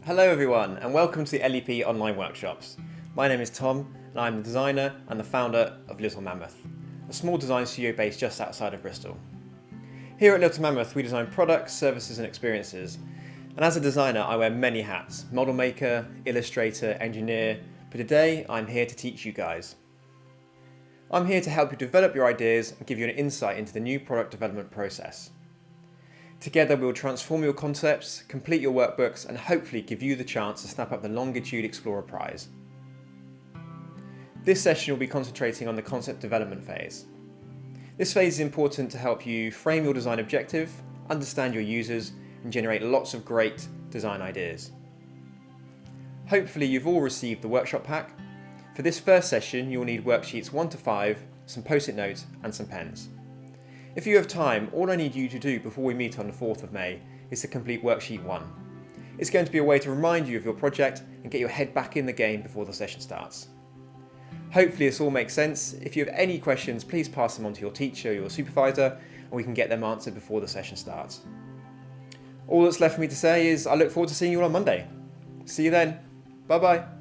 Hello everyone and welcome to the LEP online workshops. My name is Tom and I'm the designer and the founder of Little Mammoth, a small design studio based just outside of Bristol. Here at Little Mammoth we design products, services and experiences, and as a designer I wear many hats: model maker, illustrator, engineer, but today I'm here to teach you guys. I'm here to help you develop your ideas and give you an insight into the new product development process. Together we'll transform your concepts, complete your workbooks and hopefully give you the chance to snap up the Longitude Explorer Prize. This session will be concentrating on the concept development phase. This phase is important to help you frame your design objective, understand your users and generate lots of great design ideas. Hopefully you've all received the workshop pack. For this first session you'll need worksheets 1 to 5, some post-it notes and some pens. If you have time, all I need you to do before we meet on the 4th of May is to complete worksheet 1. It's going to be a way to remind you of your project and get your head back in the game before the session starts. Hopefully this all makes sense. If you have any questions, please pass them on to your teacher or your supervisor and we can get them answered before the session starts. All that's left for me to say is I look forward to seeing you all on Monday. See you then. Bye bye.